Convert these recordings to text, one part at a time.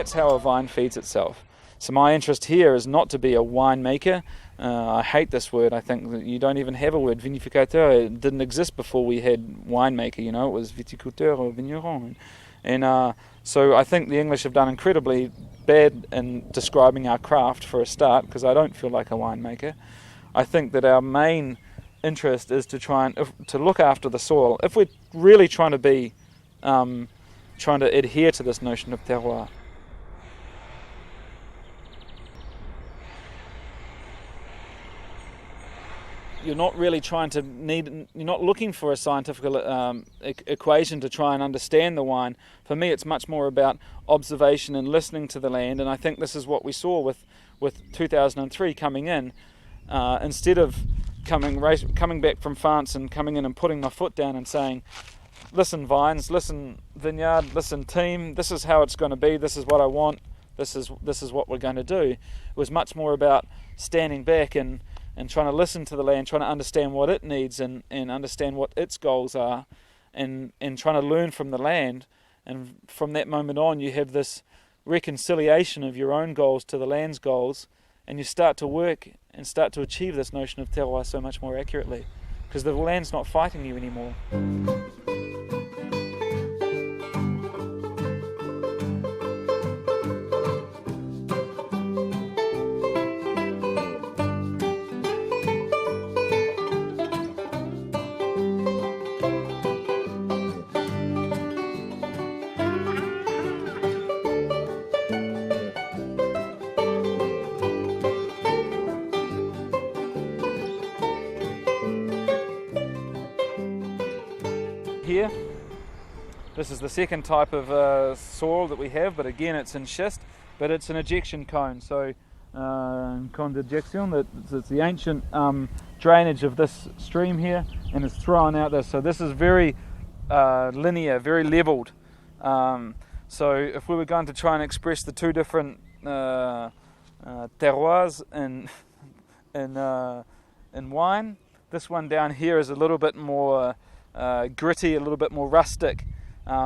that's how a vine feeds itself. So my interest here is not to be a winemaker. I hate this word. I think that you don't even have a word, vinificateur. It didn't exist before we had winemaker, you know, it was viticulteur or vigneron. And so I think the English have done incredibly bad in describing our craft for a start, because I don't feel like a winemaker. I think that our main interest is to try and to look after the soil. If we're really trying to be, trying to adhere to this notion of terroir. You're not really you're not looking for a scientific equation to try and understand the wine. For me, it's much more about observation and listening to the land, and I think this is what we saw with 2003 coming in. Instead of coming back from France and coming in and putting my foot down and saying, listen vines, listen vineyard, listen team, this is how it's going to be, this is what I want, this is what we're going to do. It was much more about standing back and trying to listen to the land, trying to understand what it needs and understand what its goals are, and trying to learn from the land. And from that moment on, you have this reconciliation of your own goals to the land's goals, and you start to work and start to achieve this notion of terroir so much more accurately, because the land's not fighting you anymore. Here, this is the second type of soil that we have, but again it's in schist, but it's an ejection cone, so cone d'éjection, it's the ancient drainage of this stream here, and it's thrown out there, so this is very linear, very levelled. So if we were going to try and express the two different terroirs in wine, this one down here is a little bit more gritty, a little bit more rustic,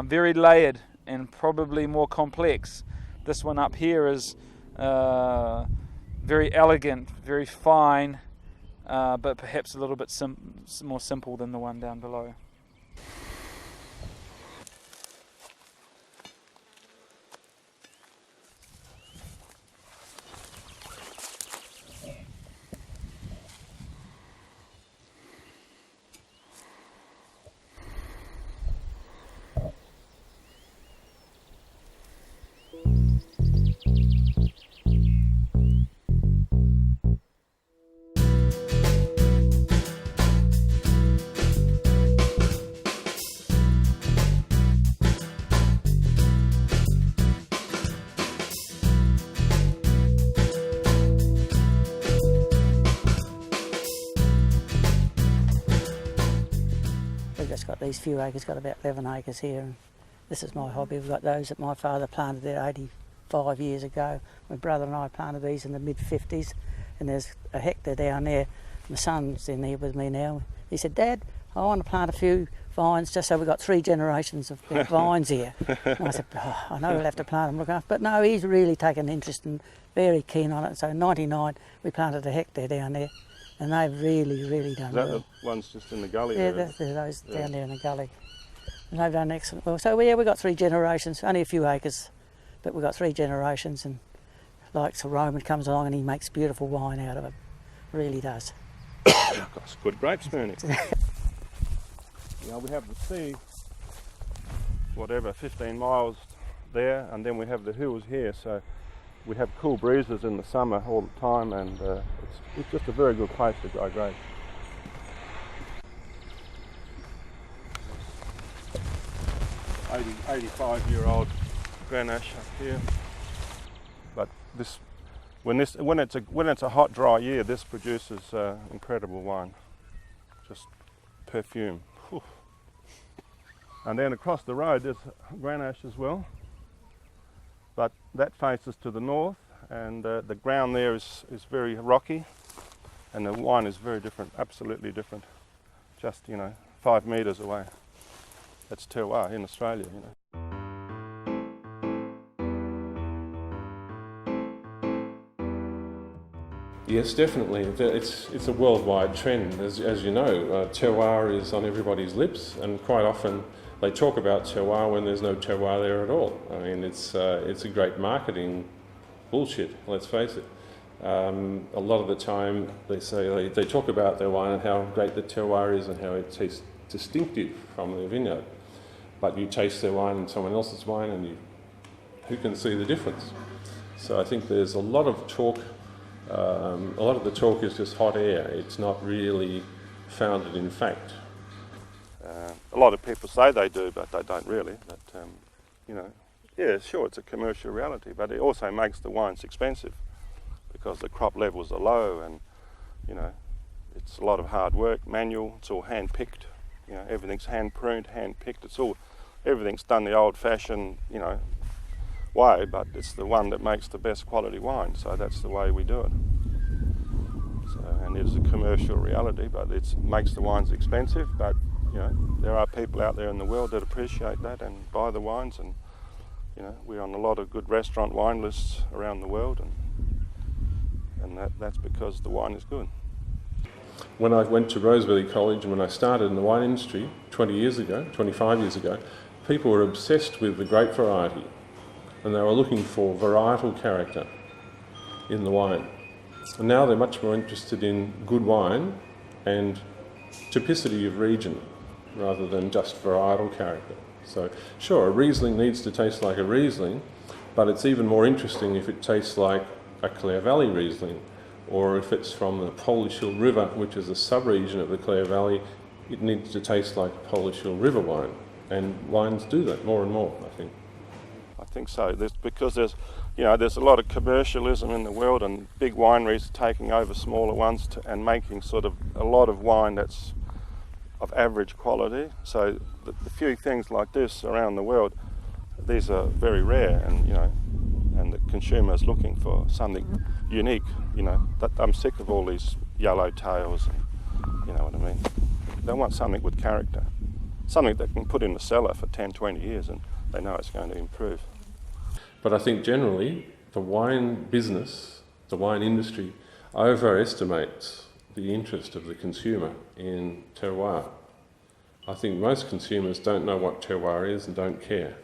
very layered and probably more complex. This one up here is very elegant, very fine, but perhaps a little bit more simple than the one down below. Just got these few acres, got about 11 acres here, and this is my hobby. We've got those that my father planted there 85 years ago. My brother and I planted these in the mid-50s, and there's a hectare down there. My son's in here with me now. He said, Dad, I want to plant a few vines just so we've got 3 generations of vines here. And I said, oh, I know we'll have to plant them, look after. But no, he's really taken interest and very keen on it. So in '99 we planted a hectare down there. And they've really done well. Is that the ones just in the gully? Yeah, they're those down there in the gully. And they've done excellent well. So yeah, we've got 3 generations, only a few acres, but we've got 3 generations, and like Sir Roman comes along and he makes beautiful wine out of it. Really does. Got some good grapes, Bernie. You know, we have the sea, whatever, 15 miles there, and then we have the hills here, so we have cool breezes in the summer all the time, and it's just a very good place to grow grapes. An 85-year-old Grenache up here, but when it's a hot, dry year, this produces incredible wine, just perfume. Whew. And then across the road there's Grenache as well. But that faces to the north, and the ground there is very rocky, and the wine is very different, absolutely different, just 5 metres away. That's terroir in Australia, Yes, definitely. It's a worldwide trend. As you know, terroir is on everybody's lips, and quite often they talk about terroir when there's no terroir there at all. I mean, it's a great marketing bullshit, let's face it. A lot of the time they talk about their wine and how great the terroir is and how it tastes distinctive from their vineyard. But you taste their wine and someone else's wine, and who can see the difference? So I think there's a lot of talk. A lot of the talk is just hot air. It's not really founded in fact. A lot of people say they do, but they don't really. But yeah, sure, it's a commercial reality, but it also makes the wines expensive because the crop levels are low, and it's a lot of hard work, manual. It's all hand picked. Everything's hand pruned, hand picked. Everything's done the old-fashioned, way, but it's the one that makes the best quality wine, so that's the way we do it. And it's a commercial reality, but it makes the wines expensive, but there are people out there in the world that appreciate that and buy the wines, and we're on a lot of good restaurant wine lists around the world, and that's because the wine is good. When I went to Rosebery College and when I started in the wine industry 25 years ago, people were obsessed with the grape variety, and they were looking for varietal character in the wine. And now they're much more interested in good wine and typicity of region rather than just varietal character. So sure, a Riesling needs to taste like a Riesling, but it's even more interesting if it tastes like a Clare Valley Riesling, or if it's from the Polish Hill River, which is a sub-region of the Clare Valley, it needs to taste like Polish Hill River wine. And wines do that more and more, I think. I think so. Because there's a lot of commercialism in the world, and big wineries are taking over smaller ones and making sort of a lot of wine that's of average quality. So the few things like this around the world, these are very rare, and the consumer's looking for something unique. That I'm sick of all these yellow tails, and you know what I mean. They want something with character, something they can put in the cellar for 10, 20 years, and they know it's going to improve. But I think generally the wine business, the wine industry, overestimates the interest of the consumer in terroir. I think most consumers don't know what terroir is and don't care.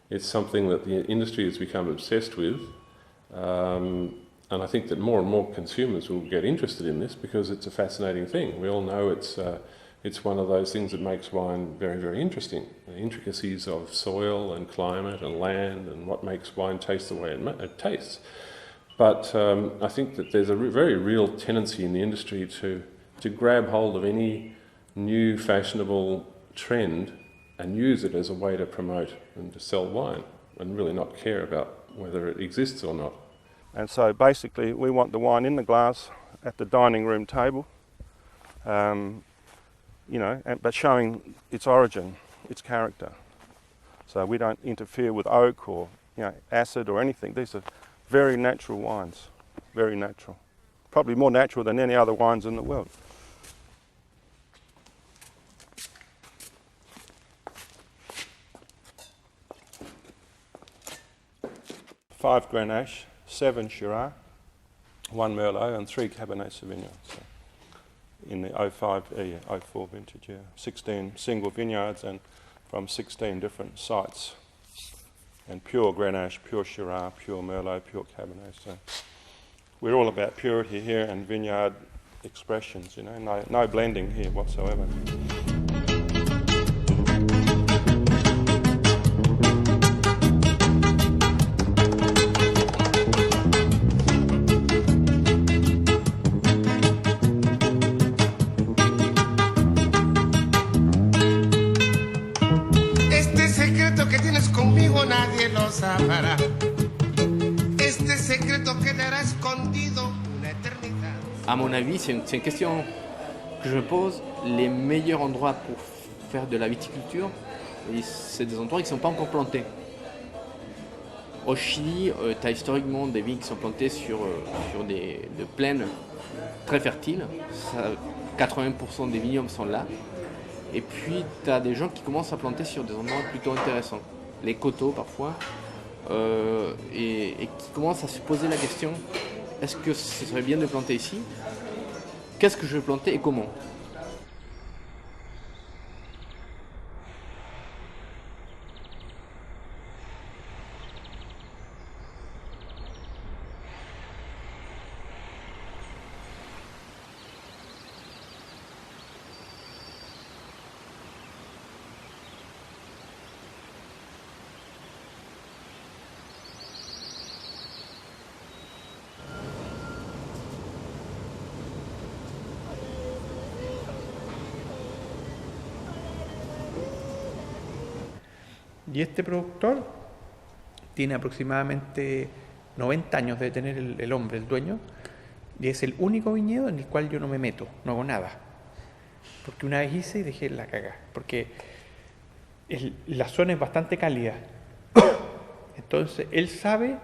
It's something that the industry has become obsessed with, and I think that more and more consumers will get interested in this because it's a fascinating thing. We all know it's one of those things that makes wine very, very interesting. The intricacies of soil and climate and land and what makes wine taste the way it tastes. But I think that there's a very real tendency in the industry to grab hold of any new fashionable trend and use it as a way to promote and to sell wine, and really not care about whether it exists or not. And so basically we want the wine in the glass at the dining room table, but showing its origin, its character. So we don't interfere with oak or acid or anything. These are very natural wines, very natural. Probably more natural than any other wines in the world. 5 Grenache, 7 Shiraz, 1 Merlot and 3 Cabernet Sauvignon. So in the 04 vintage, 16 single vineyards and from 16 different sites. And pure Grenache, pure Shiraz, pure Merlot, pure Cabernet. So we're all about purity here and vineyard expressions, no blending here whatsoever. Nadie lo sabrá. Este secreto quedará escondido una eternidad. À mon avis, c'est une question que je me pose. Les meilleurs endroits pour faire de la viticulture, c'est des endroits qui ne sont pas encore plantés. Au Chili, tu as historiquement des vignes qui sont plantées sur des plaines très fertiles. 80% des vignobles sont là. Et puis, tu as des gens qui commencent à planter sur des endroits plutôt intéressants. Les coteaux parfois, et qui commencent à se poser la question, est-ce que ce serait bien de planter ici? Qu'est-ce que je vais planter et comment? Y este productor tiene aproximadamente 90 años de tener el hombre, el dueño, y es el único viñedo en el cual yo no me meto, no hago nada. Porque una vez hice y dejé la caga, porque la zona es bastante cálida. Entonces él sabe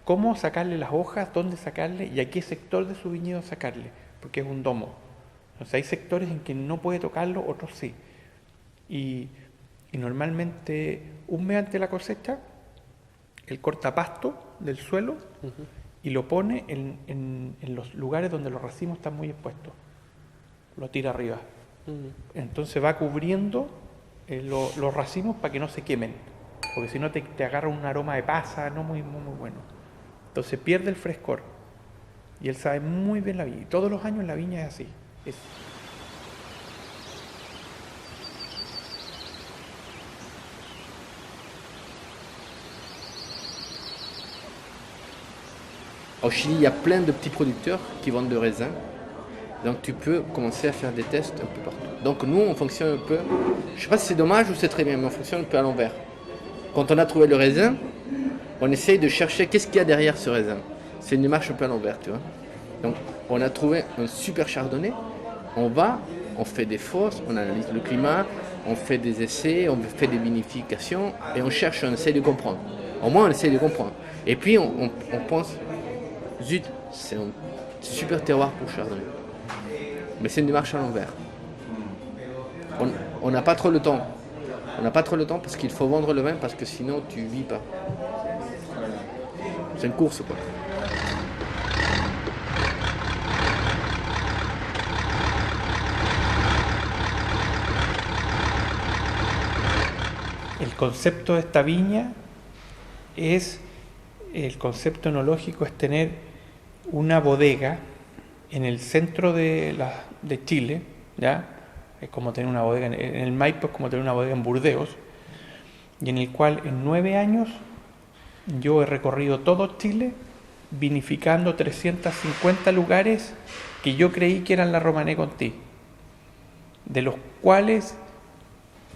cómo sacarle las hojas, dónde sacarle y a qué sector de su viñedo sacarle, porque es un domo. Entonces hay sectores en que no puede tocarlo, otros sí. Y normalmente un mes antes de la cosecha, él corta pasto del suelo y lo pone en los lugares donde los racimos están muy expuestos. Lo tira arriba. Entonces va cubriendo los racimos para que no se quemen, porque si no te agarra un aroma de pasa, no muy bueno. Entonces pierde el frescor. Y él sabe muy bien la viña. Y todos los años la viña es así. Au Chili, il y a plein de petits producteurs qui vendent de raisins. Donc tu peux commencer à faire des tests un peu partout. Donc nous, on fonctionne un peu, je ne sais pas si c'est dommage ou c'est très bien, mais on fonctionne un peu à l'envers. Quand on a trouvé le raisin, on essaye de chercher qu'est-ce qu'il y a derrière ce raisin. C'est une démarche un peu à l'envers, tu vois. Donc on a trouvé un super chardonnay, on va, on fait des fosses, on analyse le climat, on fait des essais, on fait des vinifications et on cherche, on essaye de comprendre. Au moins on essaye de comprendre. Et puis on pense, zut, c'est un super terroir pour chardonnay. Mais c'est une démarche à l'envers. On n'a pas trop le temps. On n'a pas trop le temps parce qu'il faut vendre le vin parce que sinon tu vis pas. C'est une course quoi. El concepto de esta viña es, el concepto enológico es tener una bodega en el centro de Chile, ¿ya? Es como tener una bodega en el Maipo, es como tener una bodega en Burdeos, y en el cual en 9 años yo he recorrido todo Chile vinificando 350 lugares que yo creí que eran la Romanée Conti, de los cuales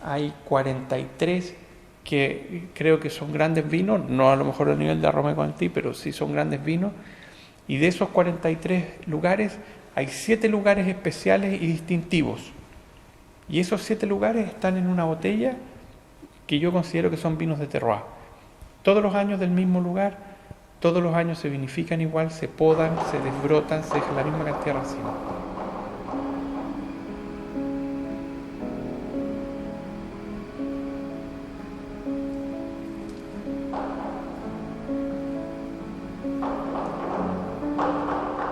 hay 43 que creo que son grandes vinos, no a lo mejor a nivel de la Romanée Conti, pero sí son grandes vinos, y de esos 43 lugares hay 7 lugares especiales y distintivos. Y esos 7 lugares están en una botella que yo considero que son vinos de terroir. Todos los años del mismo lugar, todos los años se vinifican igual, se podan, se desbrotan, se deja la misma cantidad de racimos.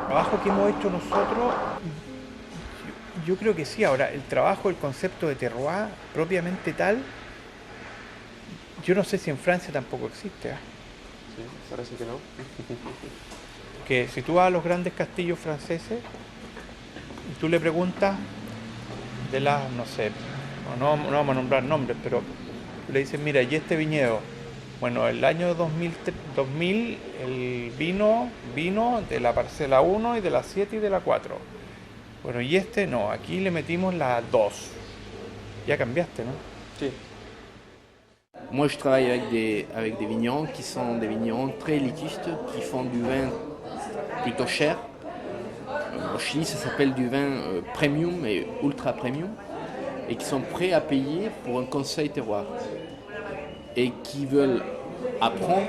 El trabajo que hemos hecho nosotros, yo creo que sí. Ahora, el trabajo, el concepto de terroir propiamente tal, yo no sé si en Francia tampoco existe. Sí, parece que no. Que si tú vas a los grandes castillos franceses y tú le preguntas de las, no sé, no vamos a nombrar nombres, pero le dices, mira, y este viñedo, bueno, el año 2000 el vino de la parcela 1 y de la 7 y de la 4. Bueno, y este no, aquí le metimos la 2. Ya cambiaste, ¿no? Sí. Moi, je travaille avec des vignerons qui sont des vignerons très élitistes, qui font du vin plutôt cher. Au Chili, ça s'appelle du vin premium et ultra premium, et qui sont prêts à payer pour un conseil terroir. Et qui veulent apprendre,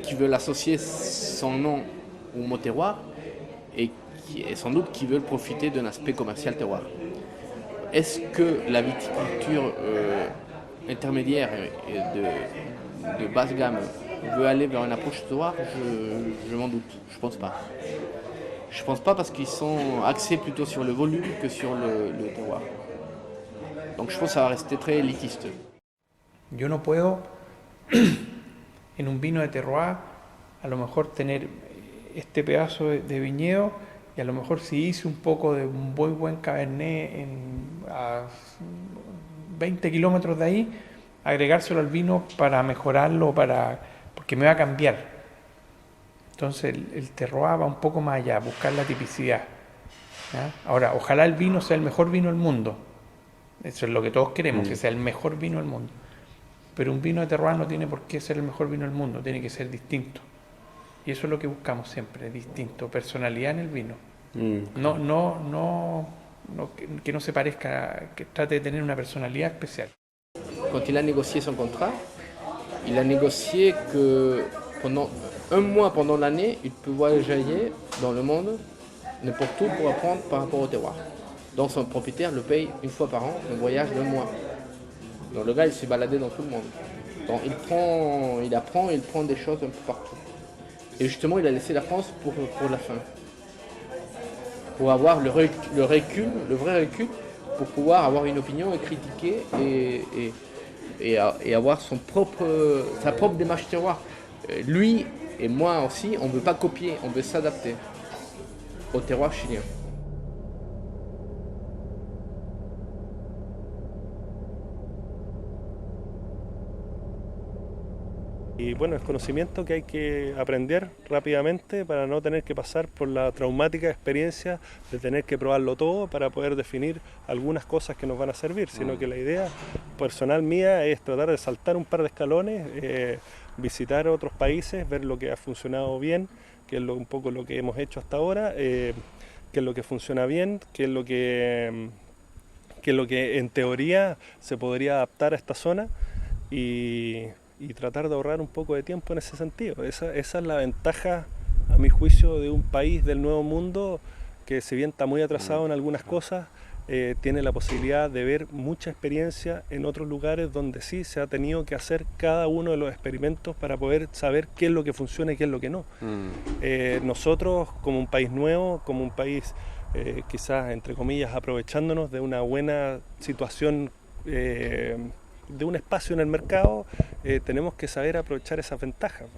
qui veulent associer son nom au mot terroir, et sans doute qui veulent profiter d'un aspect commercial terroir. Est-ce que la viticulture intermédiaire et de basse gamme veut aller vers une approche terroir, je m'en doute. Je pense pas. Je pense pas parce qu'ils sont axés plutôt sur le volume que sur le terroir. Donc je pense que ça va rester très élitiste. Yo no puedo en un vino de terroir a lo mejor tener este pedazo de viñedo y a lo mejor si hice un poco de un muy buen cabernet a 20 kilómetros de ahí, agregárselo al vino para mejorarlo, porque me va a cambiar. Entonces el terroir va un poco más allá, buscar la tipicidad. ¿Ya? Ahora, ojalá el vino sea el mejor vino del mundo. Eso es lo que todos queremos, que sea el mejor vino del mundo. Pero un vino de terroir no tiene por qué ser el mejor vino del mundo, tiene que ser distinto. Y eso es lo que buscamos siempre, distinto, personalidad en el vino. Que no se parezca, que trate de tener una personalidad especial. Quand il a négocié son contrat, il a négocié que pendant un mois pendant l'année, il peut voyager dans le monde, n'importe où pour apprendre par rapport au terroir. Donc son propriétaire le paye une fois par an un voyage d'un mois. Donc le gars il s'est baladé dans tout le monde. Donc il apprend des choses un peu partout. Et justement il a laissé la France pour la fin. Pour avoir le vrai recul, pour pouvoir avoir une opinion et critiquer et avoir sa propre démarche terroir. Lui et moi aussi, on ne veut pas copier, on veut s'adapter au terroir chilien. Y bueno, es conocimiento que hay que aprender rápidamente para no tener que pasar por la traumática experiencia de tener que probarlo todo para poder definir algunas cosas que nos van a servir, sino que la idea personal mía es tratar de saltar un par de escalones, visitar otros países, ver lo que ha funcionado bien, que es un poco lo que hemos hecho hasta ahora, qué es lo que funciona bien, qué es lo que en teoría se podría adaptar a esta zona y tratar de ahorrar un poco de tiempo en ese sentido. Esa es la ventaja, a mi juicio, de un país del Nuevo Mundo que, si bien está muy atrasado en algunas cosas, tiene la posibilidad de ver mucha experiencia en otros lugares donde sí se ha tenido que hacer cada uno de los experimentos para poder saber qué es lo que funciona y qué es lo que no. Nosotros, como un país nuevo, como un país quizás, entre comillas, aprovechándonos de una buena situación, de un espacio en el mercado, tenemos que saber aprovechar esas ventajas.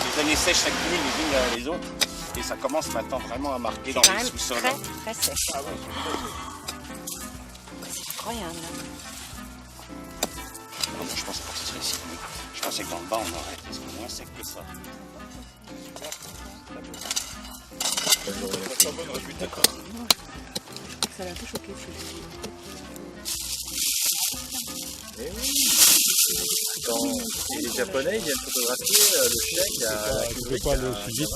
Les années sèches s'accumulent les unes derrière les autres. Et ça commence maintenant vraiment à marquer dans les sous-sols. Très, très sec. Ah ouais. C'est incroyable. Moi, je pensais pas que ce serait ici. Je pensais que dans le bas, on aurait presque moins sec que ça. Ça l'a un peu choqué chez lui. Et oui. Et les Japonais, ils viennent photographier le chèque à... Je ne vais pas aller aussi vite,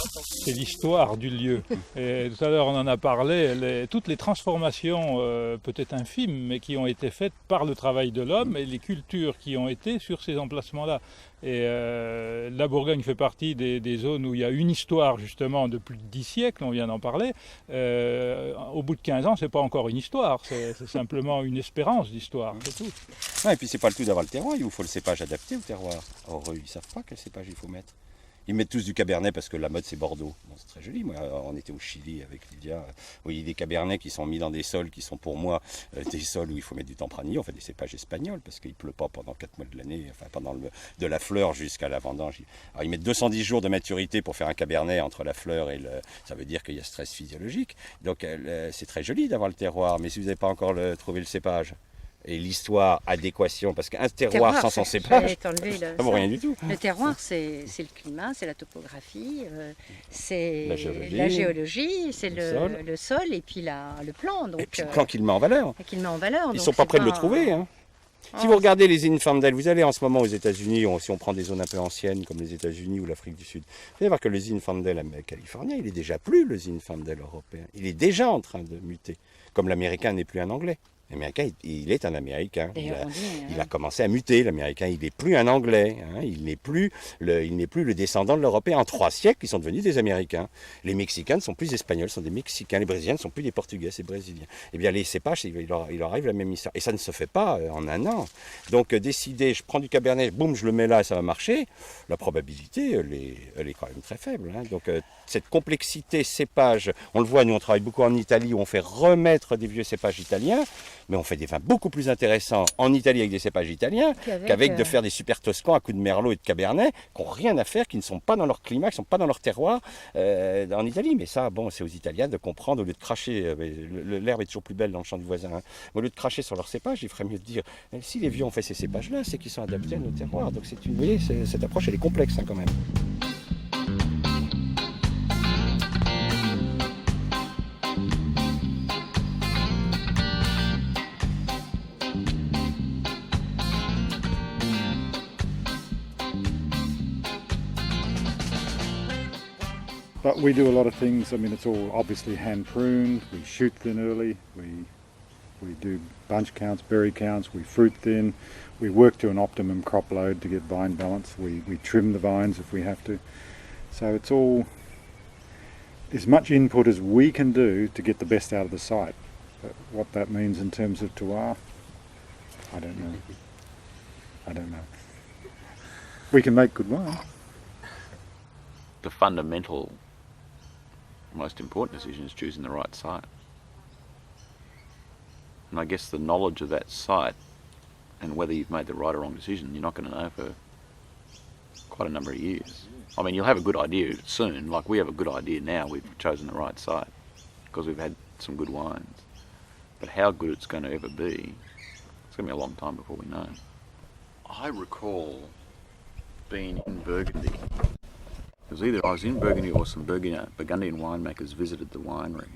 c'est l'histoire du lieu. Et tout à l'heure on en a parlé, toutes les transformations, peut-être infimes, mais qui ont été faites par le travail de l'homme et les cultures qui ont été sur ces emplacements-là. Et la Bourgogne fait partie des zones où il y a une histoire justement de plus de 10 siècles, on vient d'en parler. Au bout de 15 ans, c'est pas encore une histoire, c'est simplement une espérance d'histoire, c'est tout. Ouais, et puis c'est pas le tout d'avoir le terroir, il vous faut le cépage adapté au terroir. Or eux, ils savent pas quel cépage il faut mettre. Ils mettent tous du cabernet parce que la mode c'est Bordeaux. Bon, c'est très joli. Moi, on était au Chili avec Lydia. Vous voyez des cabernets qui sont mis dans des sols qui sont pour moi des sols où il faut mettre du tempranillo, enfin des cépages espagnols parce qu'il pleut pas pendant 4 mois de l'année, enfin pendant de la fleur jusqu'à la vendange. Alors ils mettent 210 jours de maturité pour faire un cabernet entre la fleur et ça veut dire qu'il y a stress physiologique. Donc c'est très joli d'avoir le terroir, mais si vous n'avez pas encore trouvé le cépage, et l'histoire, adéquation, parce qu'un terroir sans son cépage, ça ne vaut rien du tout. Le terroir, c'est le climat, c'est la topographie, c'est la géologie, c'est le sol et puis le plan. Donc, et puis le plan qu'il met en valeur. Qu'ils met en valeur. Ils ne sont pas prêts de le trouver. Hein. Si vous regardez les Zinfandel, vous allez en ce moment aux États-Unis, si on prend des zones un peu anciennes comme les États-Unis ou l'Afrique du Sud, vous allez voir que le Zinfandel californien, il est déjà plus le Zinfandel européen. Il est déjà en train de muter, comme l'Américain n'est plus un Anglais. L'Américain, il est un Américain. Il a commencé à muter. L'Américain, il n'est plus un Anglais. Hein. Il n'est plus le descendant de l'Européen. En 3 siècles, ils sont devenus des Américains. Les Mexicains ne sont plus Espagnols, sont des Mexicains. Les Brésiliens ne sont plus des Portugais, c'est Brésiliens. Eh bien, les cépages, il leur arrive la même histoire. Et ça ne se fait pas en un an. Donc, décider, je prends du Cabernet, boum, je le mets là, ça va marcher. La probabilité, elle est quand même très faible. Hein. Donc, cette complexité cépage, on le voit, nous, on travaille beaucoup en Italie, où on fait remettre des vieux cépages italiens. Mais on fait des vins beaucoup plus intéressants en Italie avec des cépages italiens qu'avec de faire des super toscans à coups de merlot et de cabernet qui n'ont rien à faire, qui ne sont pas dans leur climat, qui ne sont pas dans leur terroir en Italie. Mais ça, bon, c'est aux Italiens de comprendre, au lieu de cracher, l'herbe est toujours plus belle dans le champ du voisin, hein. Au lieu de cracher sur leurs cépages, il ferait mieux de dire, si les vieux ont fait ces cépages-là, c'est qu'ils sont adaptés à nos terroirs. Donc vous voyez, cette approche, elle est complexe hein, quand même. But we do a lot of things. I mean, it's all obviously hand pruned. We shoot thin early. We do bunch counts, berry counts. We fruit thin. We work to an optimum crop load to get vine balance. We trim the vines if we have to. So it's all as much input as we can do to get the best out of the site. But what that means in terms of terroir, I don't know. I don't know. We can make good wine. The fundamental, most important decision is choosing the right site. And I guess the knowledge of that site and whether you've made the right or wrong decision, you're not going to know for quite a number of years. I mean, you'll have a good idea soon, like we have a good idea now, we've chosen the right site because we've had some good wines. But how good it's going to ever be, it's going to be a long time before we know. I recall being in Burgundy. It was either I was in Burgundy or some Burgundian winemakers visited the winery.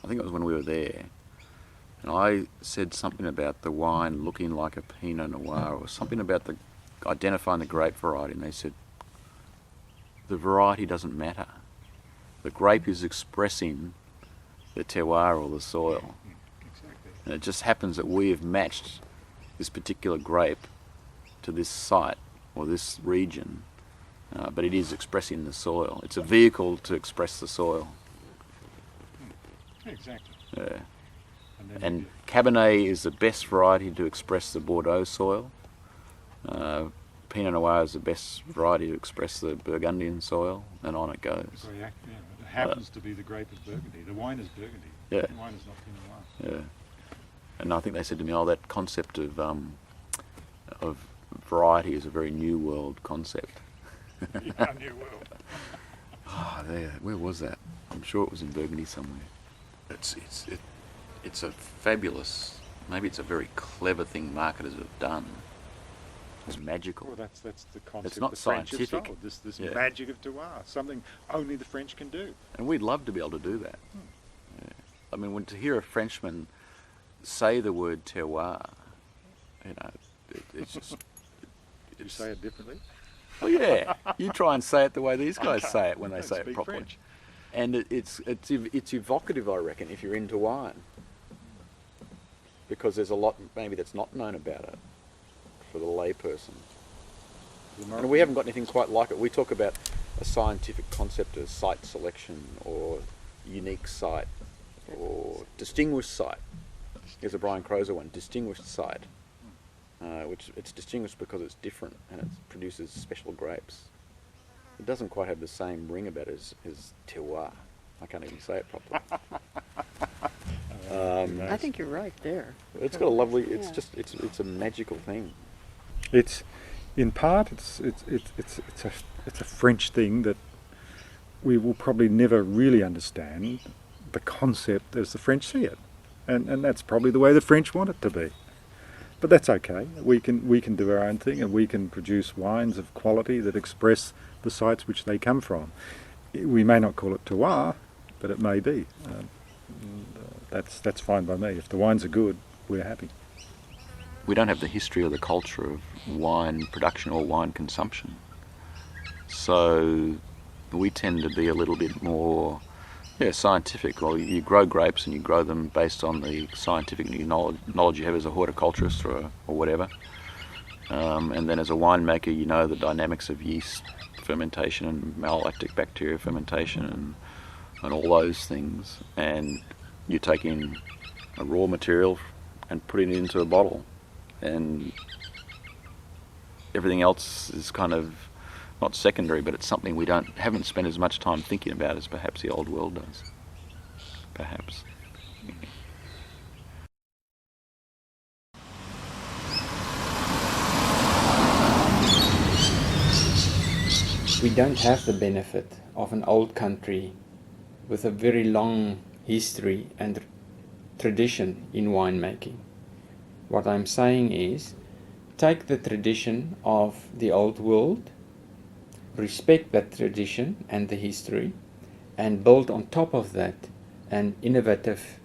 I think it was when we were there. And I said something about the wine looking like a Pinot Noir or something about identifying the grape variety. And they said, the variety doesn't matter. The grape is expressing the terroir or the soil. Exactly. And it just happens that we have matched this particular grape to this site or this region. But it is expressing the soil. It's a vehicle to express the soil. Exactly. Yeah. And Cabernet is the best variety to express the Bordeaux soil. Pinot Noir is the best variety to express the Burgundian soil, and on it goes. Yeah. It happens to be the grape of Burgundy. The wine is Burgundy. Yeah. The wine is not Pinot Noir. Yeah. And I think they said to me, that concept of variety is a very new world concept. Yeah, new world. Where was that? I'm sure it was in Burgundy somewhere. It's a fabulous, maybe it's a very clever thing marketers have done. It's magical. Well, that's the concept. It's not the French scientific. have sold, this magic of terroir, something only the French can do. And we'd love to be able to do that. Yeah. I mean, to hear a Frenchman say the word terroir, it's just... You say it differently? Oh yeah, you try and say it the way these guys say it when they say it properly. French. And it's evocative, I reckon, if you're into wine. Because there's a lot maybe that's not known about it for the layperson. And we haven't got anything quite like it. We talk about a scientific concept of site selection or unique site or distinguished site. Here's a Brian Crozer one, distinguished site. Which it's distinguished because it's different and it produces special grapes. It doesn't quite have the same ring about it as terroir. I can't even say it properly. I think you're right there. It's got a lovely. It's just it's a magical thing. It's in part it's a French thing that we will probably never really understand the concept as the French see it, and that's probably the way the French want it to be. But that's okay. We can do our own thing, and we can produce wines of quality that express the sites which they come from. We may not call it terroir, but it may be. That's fine by me. If the wines are good, we're happy. we don't have the history or the culture of wine production or wine consumption. So we tend to be a little bit more scientific. Well, you grow grapes and you grow them based on the scientific knowledge you have as a horticulturist or whatever. And then as a winemaker, you know the dynamics of yeast fermentation and malolactic bacteria fermentation and all those things. And you take in a raw material and put it into a bottle. And everything else is kind of not secondary, but it's something we haven't spent as much time thinking about as perhaps the old world does. Perhaps. We don't have the benefit of an old country with a very long history and tradition in winemaking. What I'm saying is, take the tradition of the old world, respect that tradition and the history, and build on top of that an innovative,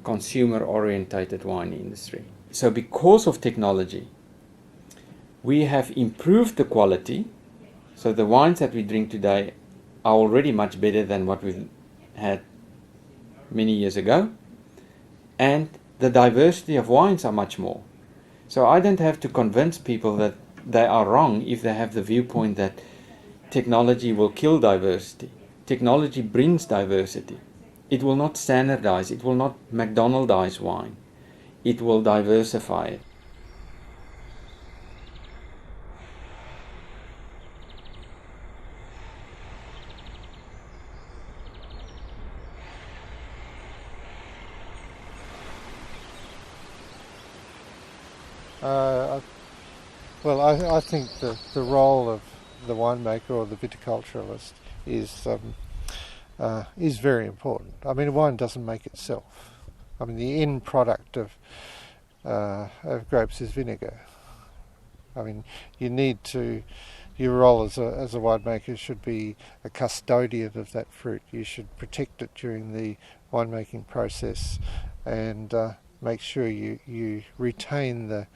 consumer-orientated wine industry. So because of technology, we have improved the quality, so the wines that we drink today are already much better than what we had many years ago, and the diversity of wines are much more. So I don't have to convince people that they are wrong if they have the viewpoint that technology will kill diversity. Technology brings diversity. It will not standardize, it will not McDonaldize wine. It will diversify it. I think the role of the winemaker or the viticulturalist is very important. I mean, wine doesn't make itself. I mean, the end product of grapes is vinegar. I mean, your role as a winemaker should be a custodian of that fruit. You should protect it during the winemaking process and make sure you retain the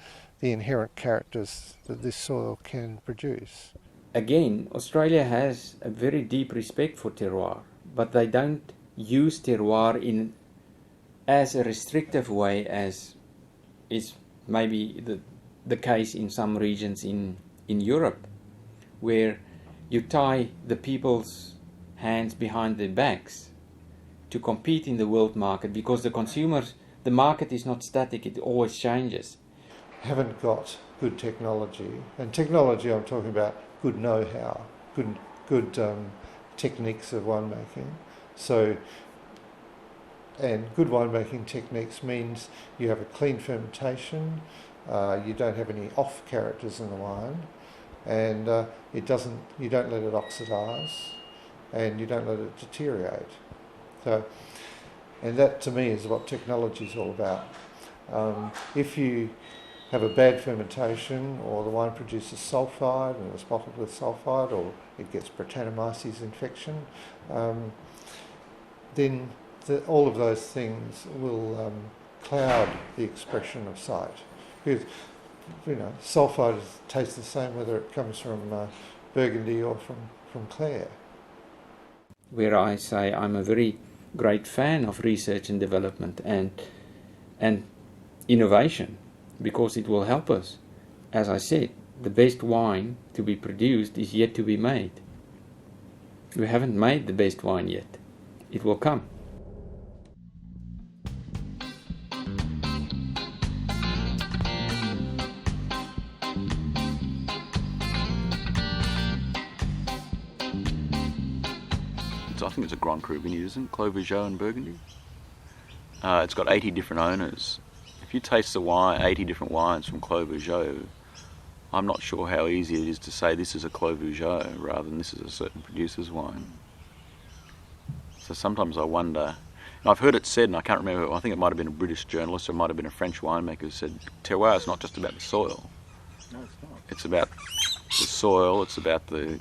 inherent characters that this soil can produce. Again, Australia has a very deep respect for terroir, but they don't use terroir in as a restrictive way as is maybe the case in some regions in Europe, where you tie the people's hands behind their backs to compete in the world market, because the market is not static, it always changes. Haven't got good technology, and technology I'm talking about good know-how, good techniques of winemaking. So, and good winemaking techniques means you have a clean fermentation, you don't have any off characters in the wine, and you don't let it oxidise, and you don't let it deteriorate. So, and that to me is what technology is all about. If you have a bad fermentation, or the wine produces sulphide and it's bottled with sulphide, or it gets Brettanomyces infection, then all of those things will cloud the expression of sight. Because, sulphide tastes the same whether it comes from Burgundy or from Clare. Where I say I'm a very great fan of research and development and innovation, because it will help us. As I said, the best wine to be produced is yet to be made. We haven't made the best wine yet. It will come. I think it's a Grand Cru vineyard, isn't it? Clos Vougeot in Burgundy. It's got 80 different owners. If you taste the wine, 80 different wines from Clos Vougeot, I'm not sure how easy it is to say this is a Clos Vougeot rather than this is a certain producer's wine. So sometimes I wonder, and I've heard it said, and I can't remember, I think it might have been a British journalist or it might have been a French winemaker who said, terroir is not just about the soil. No, it's not. It's about the soil, it's about the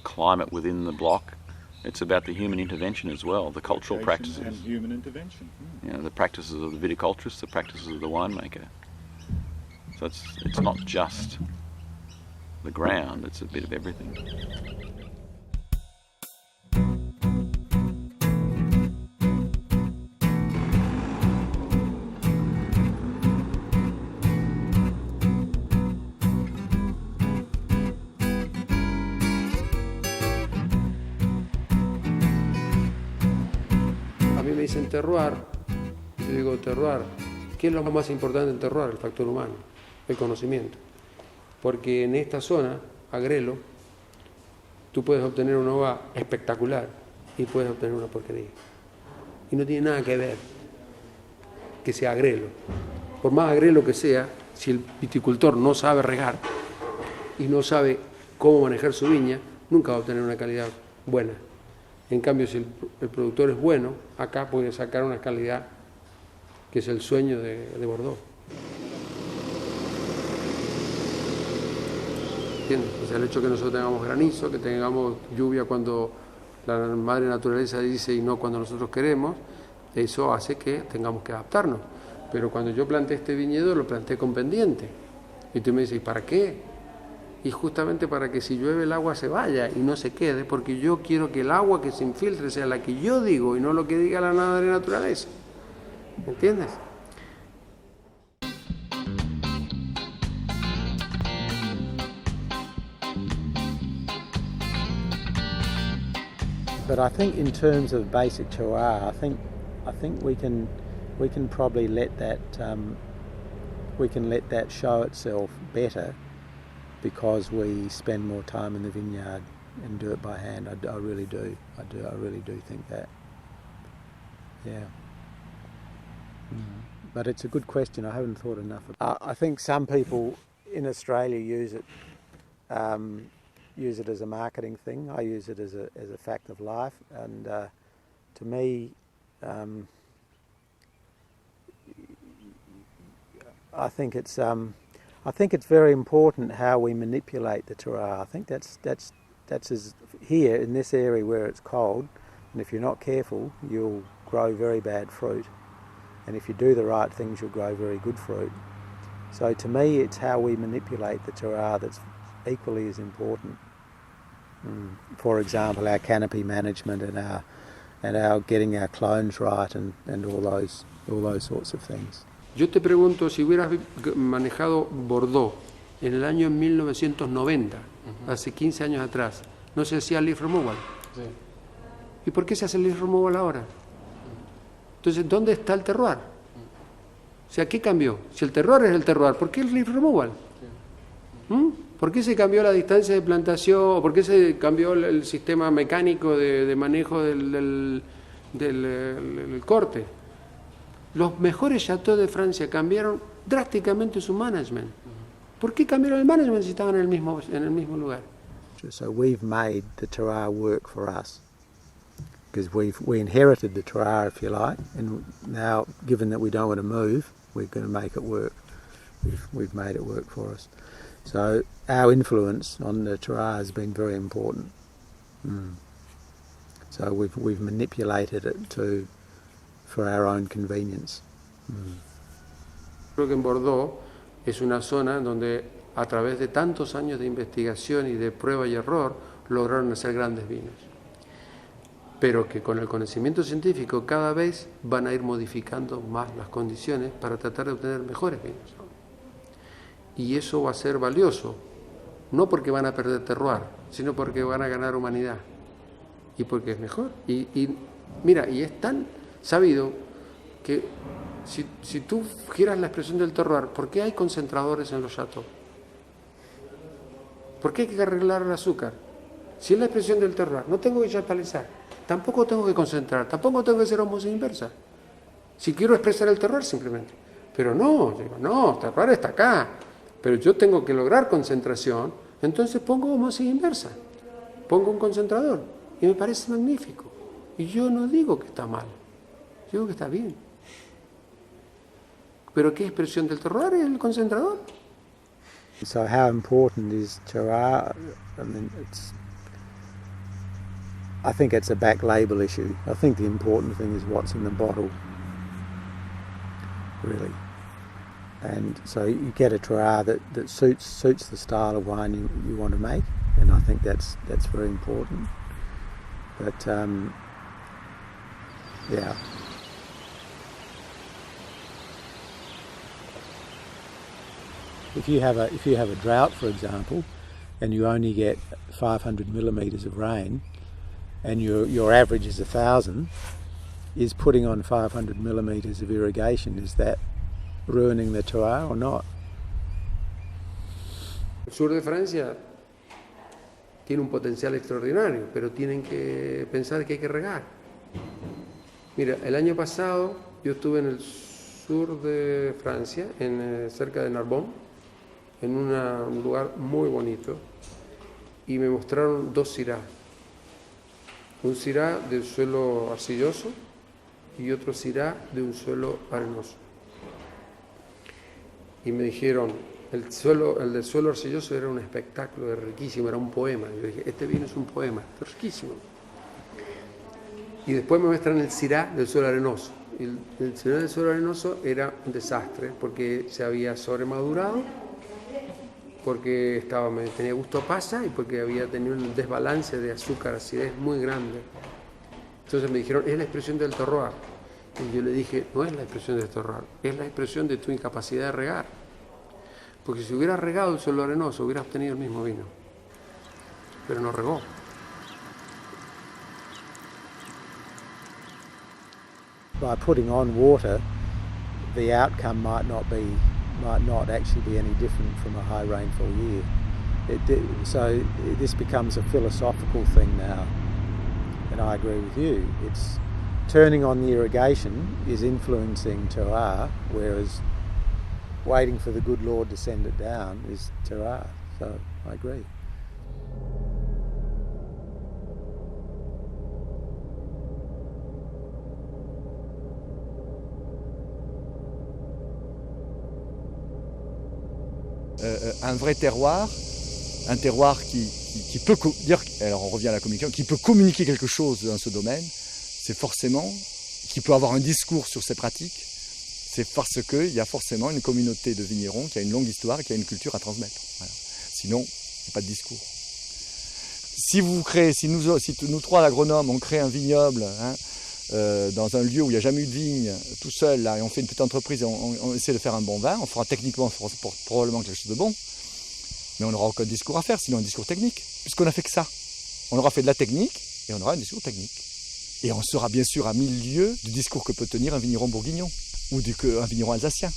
climate within the block, it's about the human intervention as well, the cultural practices. And human intervention. The practices of the viticulturist, the practices of the winemaker. So it's not just the ground, it's a bit of everything. A mí me dicen terroir, yo digo terroir. ¿Qué es lo más importante en terroir? El factor humano, el conocimiento. Porque en esta zona, Agrelo, tú puedes obtener una uva espectacular y puedes obtener una porquería. Y no tiene nada que ver que sea Agrelo. Por más Agrelo que sea, si el viticultor no sabe regar y no sabe cómo manejar su viña, nunca va a obtener una calidad buena. En cambio, si el productor es bueno, acá puede sacar una calidad que es el sueño de Bordeaux. ¿Entiendes? O sea, el hecho que nosotros tengamos granizo, que tengamos lluvia cuando la madre naturaleza dice y no cuando nosotros queremos, eso hace que tengamos que adaptarnos. Pero cuando yo planté este viñedo, lo planté con pendiente. Y tú me dices, ¿y para qué? Y justamente para que si llueve el agua se vaya y no se quede, porque yo quiero que el agua que se infiltre sea la que yo digo y no lo que diga la madre naturaleza. ¿Entiendes? But I think in terms of basic terroir, I think we can probably let that show itself better because we spend more time in the vineyard and do it by hand. I really do. I really do think that. Yeah. But it's a good question. I haven't thought enough about it. I think some people in Australia use it as a marketing thing. I use it as a fact of life, and to me, I think it's very important how we manipulate the terroir. I think that's as here in this area where it's cold, and if you're not careful, you'll grow very bad fruit. And if you do the right things, you'll grow very good fruit. So to me, it's how we manipulate the terroir that's equally as important. For example, our canopy management and our getting our clones right and all those sorts of things. Yo te pregunto, si hubieras manejado Bordeaux en el año 1990, hace 15 años atrás, ¿no se hacía leaf removal? Sí. ¿Y por qué se hace leaf removal ahora? Entonces, ¿dónde está el terroir? O sea, ¿qué cambió? Si el terroir es el terroir, ¿por qué el leaf removal? ¿Por qué se cambió la distancia de plantación? ¿Por qué se cambió el sistema mecánico de manejo del corte? Los mejores chateaux de Francia cambiaron drásticamente su management. ¿Por qué cambiaron el management si estaban en el mismo lugar? So we've made the terroir work for us because we inherited the terroir, if you like, and now, given that we don't want to move, we're going to make it work. We've made it work for us. So our influence on the terroir has been very important. So we've manipulated it for our own convenience. Creo que en Bordeaux es una zona donde a través de tantos años de investigación y de prueba y error lograron hacer grandes vinos. Pero que con el conocimiento científico cada vez van a ir modificando más las condiciones para tratar de obtener mejores vinos. Y eso va a ser valioso, no porque van a perder terroir, sino porque van a ganar humanidad y porque es mejor. Y mira, y es tan sabido que si tú giras la expresión del terroir, ¿por qué hay concentradores en los chateaux? ¿Por qué hay que arreglar el azúcar? Si es la expresión del terroir, no tengo que chapalizar, tampoco tengo que concentrar, tampoco tengo que hacer osmosis inversa. Si quiero expresar el terroir simplemente. Pero no, digo, no, el terroir está acá. Pero yo tengo que lograr concentración, entonces pongo osmosis inversa, pongo un concentrador, y me parece magnífico. Y yo no digo que está mal, yo digo que está bien. ¿Pero qué expresión del terroir es el concentrador? So how important is terroir? I think it's a back label issue. I think the important thing is what's in the bottle, really. And so you get a terroir that suits the style of wine you want to make, and I think that's very important. But yeah. If you have a drought, for example, and you only get 500 millimetres of rain, and your average is 1,000, is putting on 500 millimetres of irrigation, is that ruining the terroir or not? El sur de Francia tiene un potencial extraordinario, pero tienen que pensar que hay que regar. Mira, el año pasado yo estuve en el sur de Francia, cerca de Narbonne, en un lugar muy bonito, y me mostraron 2 syrahs. Un syrah de suelo arcilloso y otro syrah de un suelo arenoso. Y me dijeron, el del suelo arcilloso era un espectáculo, era riquísimo, era un poema. Yo dije, este vino es un poema, es riquísimo. Y después me muestran el syrah del suelo arenoso. El syrah del suelo arenoso era un desastre porque se había sobremadurado, porque tenía gusto a pasa y porque había tenido un desbalance de azúcar, acidez muy grande. Entonces me dijeron, es la expresión del terroir. Y yo le dije, no es la expresión del terroir, es la expresión de tu incapacidad de regar. Porque si hubieras regado el suelo arenoso, hubieras obtenido el mismo vino. Pero no regó. By putting on water, the outcome might not actually be any different from a high rainfall year. So this becomes a philosophical thing now, and I agree with you. It's turning on the irrigation is influencing terroir, whereas waiting for the good Lord to send it down is terroir. So I agree. Un vrai terroir, un terroir qui peut dire, alors on revient à la communication, qui peut communiquer quelque chose dans ce domaine, c'est forcément, qui peut avoir un discours sur ses pratiques, c'est parce qu'il y a forcément une communauté de vignerons qui a une longue histoire et qui a une culture à transmettre. Voilà. Sinon, il n'y a pas de discours. Si nous trois agronomes, on crée un vignoble, dans un lieu où il n'y a jamais eu de vigne, tout seul, là, et on fait une petite entreprise et on essaie de faire un bon vin, on fera techniquement probablement quelque chose de bon, mais on n'aura aucun discours à faire, sinon un discours technique, puisqu'on n'a fait que ça. On aura fait de la technique et on aura un discours technique. Et on sera bien sûr à 1000 lieues du discours que peut tenir un vigneron bourguignon ou un vigneron alsacien.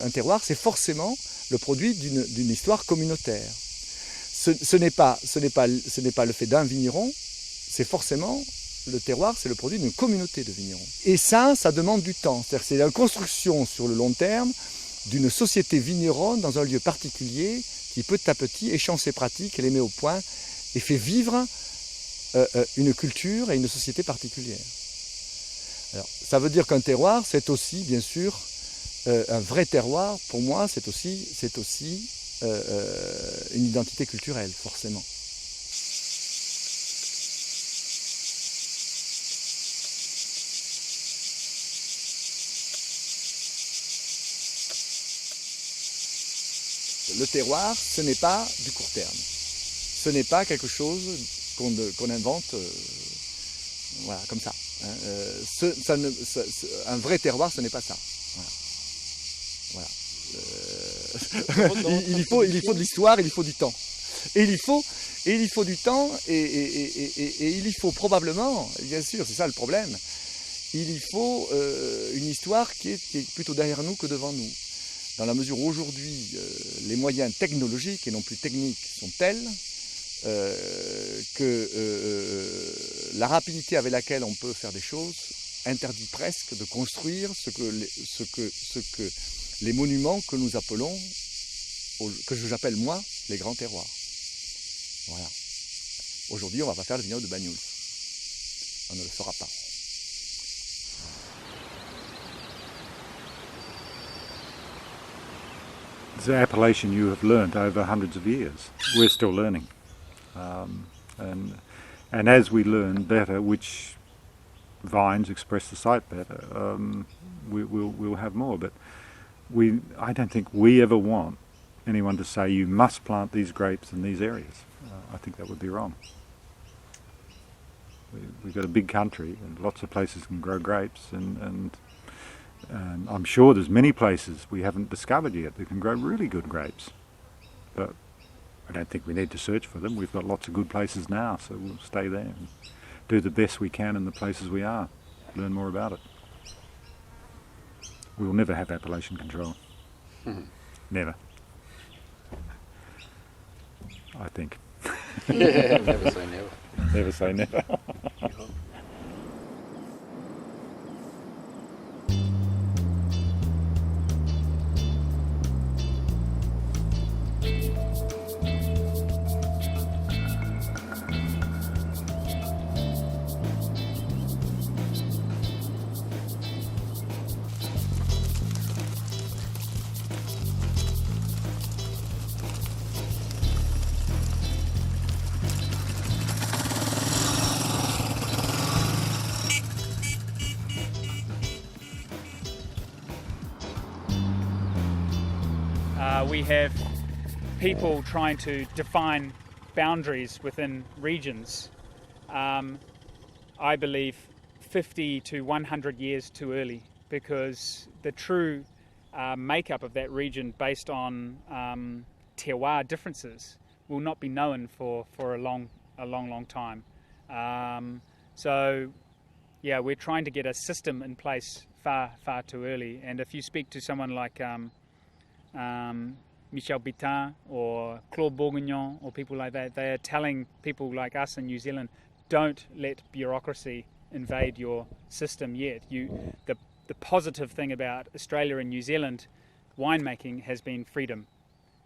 Un terroir, c'est forcément le produit d'une histoire communautaire. Ce n'est pas le fait d'un vigneron, c'est forcément... Le terroir, c'est le produit d'une communauté de vignerons. Et ça demande du temps. C'est-à-dire que c'est la construction sur le long terme d'une société vigneronne dans un lieu particulier qui petit à petit échange ses pratiques, les met au point et fait vivre une culture et une société particulière. Alors, ça veut dire qu'un terroir, c'est aussi, bien sûr, un vrai terroir, pour moi, c'est aussi une identité culturelle, forcément. Le terroir, ce n'est pas du court terme. Ce n'est pas quelque chose qu'on invente voilà, comme ça. Un vrai terroir, ce n'est pas ça. Voilà. Il faut de l'histoire, il faut du temps. Et il faut du temps, et il y faut probablement, bien sûr, c'est ça le problème, il y faut une histoire qui est plutôt derrière nous que devant nous. Dans la mesure où aujourd'hui, les moyens technologiques et non plus techniques sont tels que la rapidité avec laquelle on peut faire des choses interdit presque de construire ce que les monuments que nous appelons, que j'appelle moi, les grands terroirs. Voilà. Aujourd'hui, on ne va pas faire le vignoble de Banyuls. On ne le fera pas. The appellation you have learned over hundreds of years. We're still learning. And as we learn better which vines express the site better, we'll have more. But I don't think we ever want anyone to say you must plant these grapes in these areas. I think that would be wrong. We've got a big country and lots of places can grow grapes, and I'm sure there's many places we haven't discovered yet that can grow really good grapes. But I don't think we need to search for them. We've got lots of good places now, so we'll stay there and do the best we can in the places we are, learn more about it. We will never have appellation control. Never. I think. Never say never. Never say never. We have people trying to define boundaries within regions. I believe 50 to 100 years too early, because the true makeup of that region based on terroir differences will not be known for a long time. So yeah, we're trying to get a system in place far too early. And if you speak to someone like Michel Bitin or Claude Bourguignon or people like that, they are telling people like us in New Zealand, don't let bureaucracy invade your system yet. The positive thing about Australia and New Zealand winemaking has been freedom.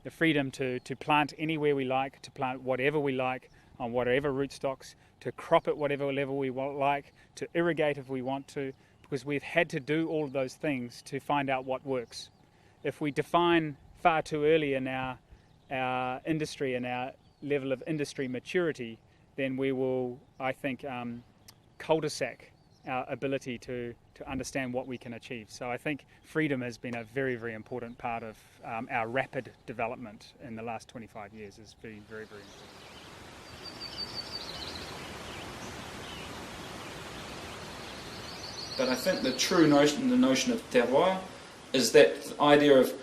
The freedom to plant anywhere we like, to plant whatever we like on whatever rootstocks, to crop at whatever level we like, to irrigate if we want to, because we've had to do all of those things to find out what works. If we define far too early in our industry and our level of industry maturity, then we will, I think, cul-de-sac our ability to understand what we can achieve. So I think freedom has been a very, very important part of our rapid development in the last 25 years. It's been very, very important. But I think the true notion, the notion of terroir, is that idea of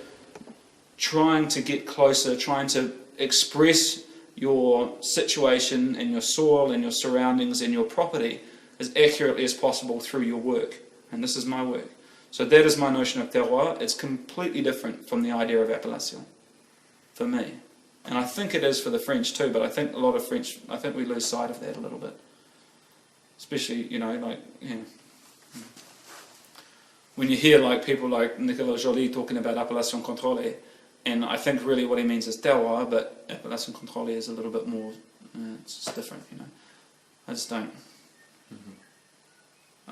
trying to get closer, trying to express your situation and your soil and your surroundings and your property as accurately as possible through your work. And this is my work. So that is my notion of terroir. It's completely different from the idea of appellation for me. And I think it is for the French too, but I think a lot of French, I think we lose sight of that a little bit. Especially, when you hear like people like Nicolas Joly talking about appellation contrôlée, and I think really what he means is terroir, but appellation contrôlée is a little bit more, it's just different, I just don't.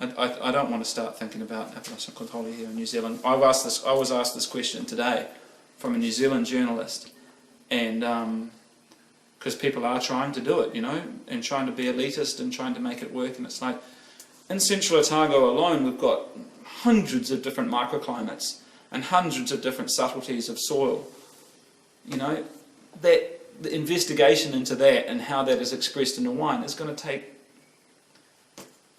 I don't want to start thinking about appellation contrôlée here in New Zealand. I was asked this question today from a New Zealand journalist, and because people are trying to do it, and trying to be elitist and trying to make it work, and it's like, in Central Otago alone, we've got hundreds of different microclimates and hundreds of different subtleties of soil. That the investigation into that and how that is expressed in a wine is going to take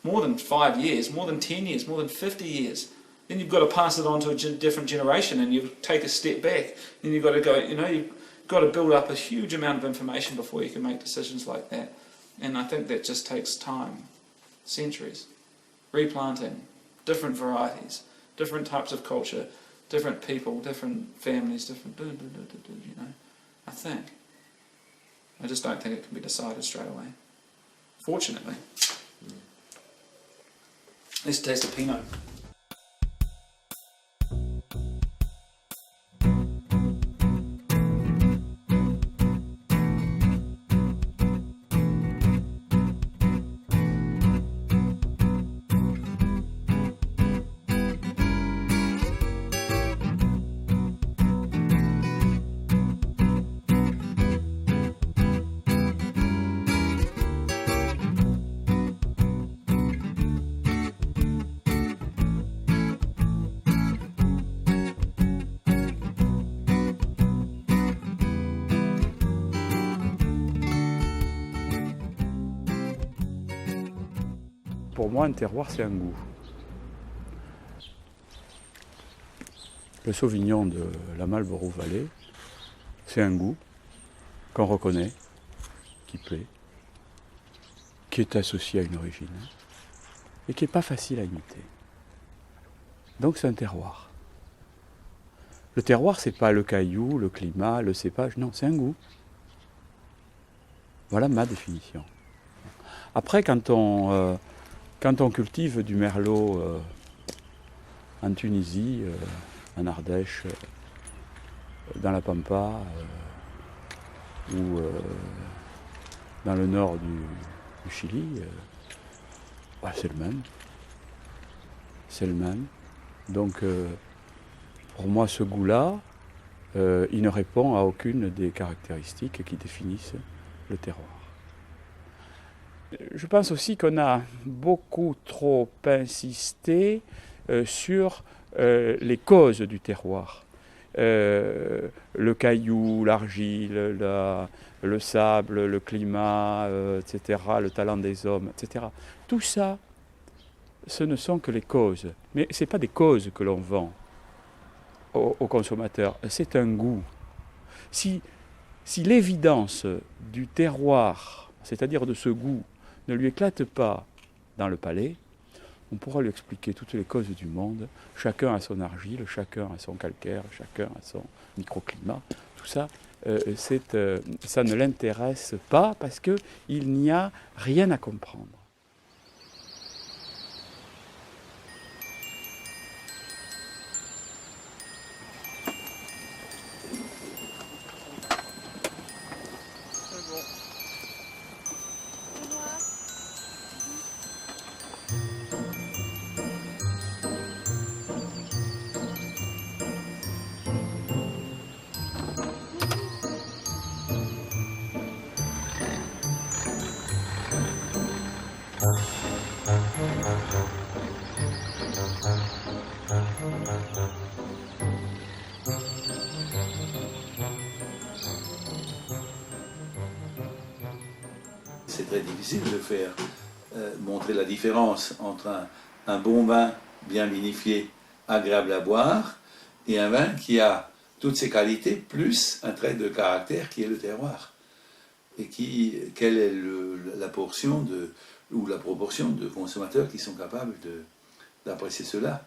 more than 5 years, more than 10 years, more than 50 years. Then you've got to pass it on to a different generation, and you take a step back. Then you've got to go, you've got to build up a huge amount of information before you can make decisions like that. And I think that just takes time, centuries. Replanting, different varieties, different types of culture, different people, different families, different, I think. I just don't think it can be decided straight away. Fortunately. Let's taste a Pinot. Pour moi, un terroir, c'est un goût. Le Sauvignon de la Marlborough-Valley, c'est un goût qu'on reconnaît, qui plaît, qui est associé à une origine et qui n'est pas facile à imiter. Donc c'est un terroir. Le terroir, c'est pas le caillou, le climat, le cépage, non, c'est un goût. Voilà ma définition. Après, quand on cultive du merlot en Tunisie, en Ardèche, dans la Pampa, ou dans le nord du Chili, c'est le même. C'est le même. Donc, pour moi, ce goût-là, il ne répond à aucune des caractéristiques qui définissent le terroir. Je pense aussi qu'on a beaucoup trop insisté sur les causes du terroir. Le caillou, l'argile, le sable, le climat, etc., le talent des hommes, etc. Tout ça, ce ne sont que les causes. Mais ce n'est pas des causes que l'on vend aux consommateurs, c'est un goût. Si l'évidence du terroir, c'est-à-dire de ce goût, ne lui éclate pas dans le palais, on pourra lui expliquer toutes les causes du monde. Chacun a son argile, chacun a son calcaire, chacun a son microclimat. Tout ça, ça ne l'intéresse pas parce qu'il n'y a rien à comprendre. C'est très difficile de faire montrer la différence entre un bon vin bien vinifié, agréable à boire, et un vin qui a toutes ses qualités, plus un trait de caractère qui est le terroir. Et quelle est la portion ou la proportion de consommateurs qui sont capables d'apprécier cela.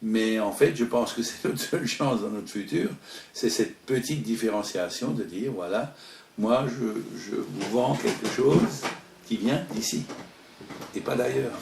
Mais en fait, je pense que c'est notre seule chance dans notre futur, c'est cette petite différenciation de dire, voilà, moi je vous vends quelque chose qui vient d'ici, et pas d'ailleurs.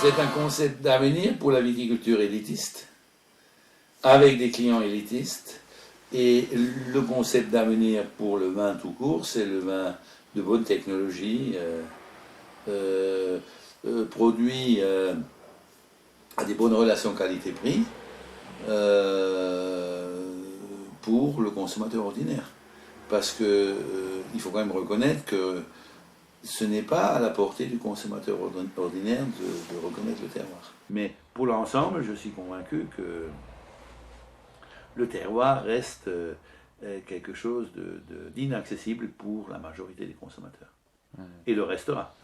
C'est un concept d'avenir pour la viticulture élitiste, avec des clients élitistes. Et le concept d'avenir pour le vin tout court, c'est le vin de bonne technologie, produit à des bonnes relations qualité-prix pour le consommateur ordinaire. Parce que il faut quand même reconnaître que ce n'est pas à la portée du consommateur ordinaire de reconnaître le terroir. Mais pour l'ensemble, je suis convaincu que le terroir reste quelque chose d'inaccessible pour la majorité des consommateurs. Et le restera.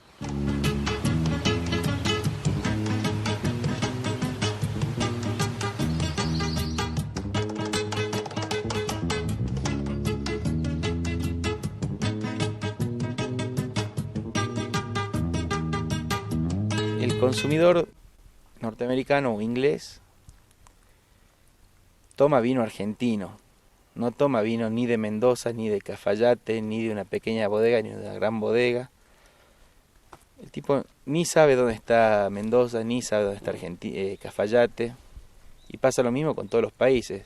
consumidor norteamericano o inglés toma vino argentino, no toma vino ni de Mendoza, ni de Cafayate, ni de una pequeña bodega, ni de una gran bodega. El tipo ni sabe dónde está Mendoza, ni sabe dónde está Cafayate, y pasa lo mismo con todos los países.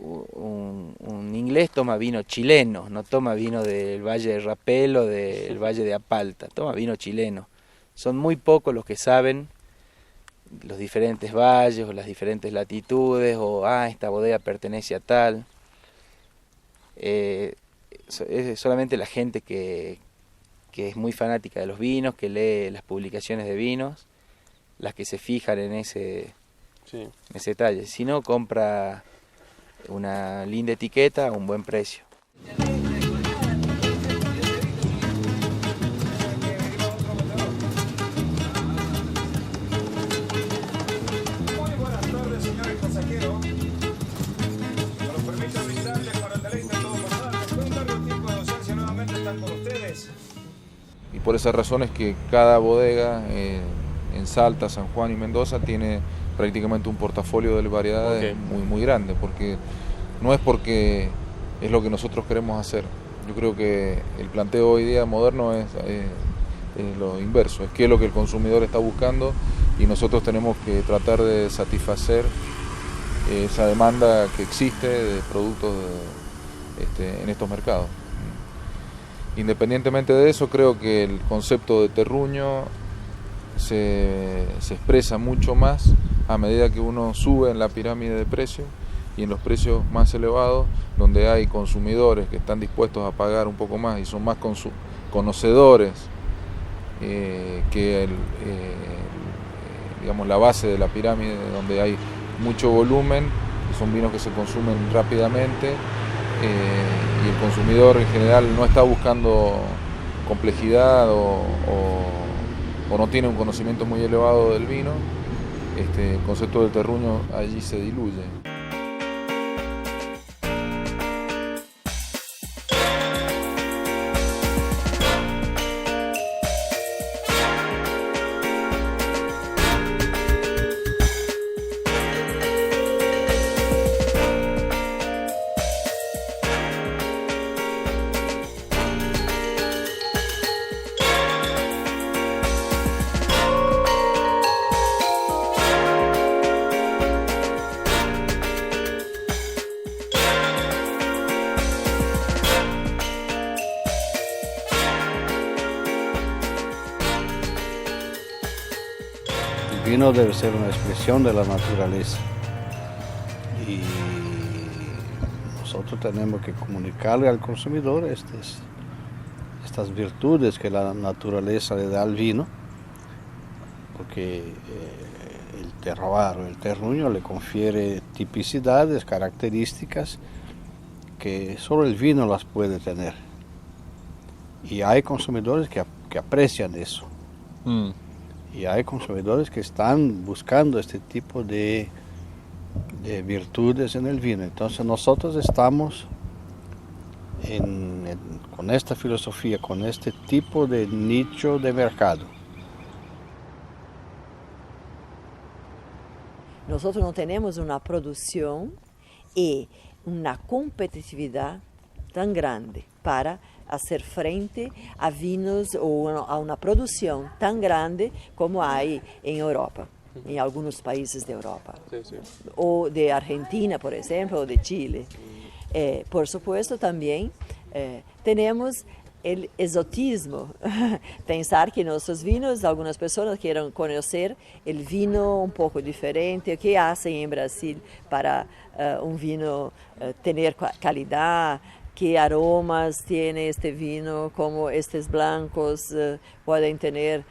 Un inglés toma vino chileno, no toma vino del Valle de Rapel o del Valle de Apalta, toma vino chileno. Son muy pocos los que saben los diferentes valles o las diferentes latitudes, o esta bodega pertenece a tal. Es solamente la gente que es muy fanática de los vinos, que lee las publicaciones de vinos, las que se fijan en ese detalle. Si no, compra una linda etiqueta a un buen precio. Y por esa razón es que cada bodega en Salta, San Juan y Mendoza tiene prácticamente un portafolio de variedades muy grande, porque no es porque es lo que nosotros queremos hacer. Yo creo que el planteo hoy día moderno es lo inverso, es qué es lo que el consumidor está buscando, y nosotros tenemos que tratar de satisfacer esa demanda que existe de productos en estos mercados. Independientemente de eso, creo que el concepto de terruño se expresa mucho más a medida que uno sube en la pirámide de precios, y en los precios más elevados, donde hay consumidores que están dispuestos a pagar un poco más y son más conocedores que digamos, la base de la pirámide, donde hay mucho volumen, y son vinos que se consumen rápidamente, y el consumidor en general no está buscando complejidad o no tiene un conocimiento muy elevado del vino. El concepto del terruño allí se diluye. El vino debe ser una expresión de la naturaleza, y nosotros tenemos que comunicarle al consumidor estas virtudes que la naturaleza le da al vino, porque el terroir o el terruño le confiere tipicidades, características que solo el vino las puede tener, y hay consumidores que aprecian eso. Y hay consumidores que están buscando este tipo de virtudes en el vino. Entonces nosotros estamos con esta filosofía, con este tipo de nicho de mercado. Nosotros no tenemos una producción y una competitividad tan grande para hacer frente a vinos o a una producción tan grande como hay en Europa, en algunos países de Europa, o de Argentina, por ejemplo, o de Chile. Por supuesto, también tenemos el exotismo, pensar que nuestros vinos, algunas personas quieren conocer el vino un poco diferente, qué hacen en Brasil para un vino tener calidad, qué aromas tiene este vino, como estos blancos pueden tener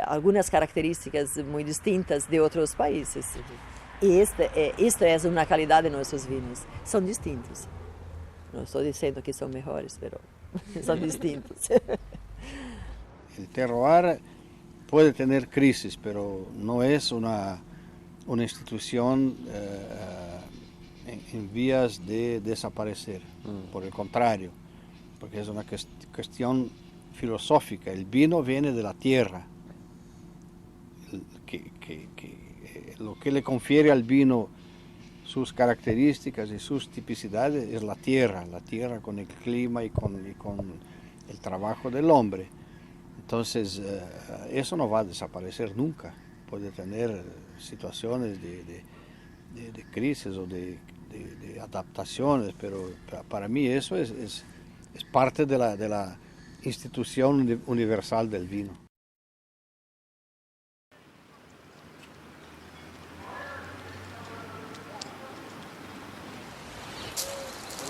algunas características muy distintas de otros países. Y esto es una calidad de nuestros vinos, son distintos. No estoy diciendo que son mejores, pero son distintos. El terroir puede tener crisis, pero no es una institución en vías de desaparecer, por el contrario, porque es una cuestión filosófica. El vino viene de la tierra, lo que le confiere al vino sus características y sus tipicidades es la tierra con el clima y con el trabajo del hombre. Entonces, eso no va a desaparecer nunca. Puede tener situaciones de crisis o de adaptaciones, pero para mí eso es parte de la institución universal del vino.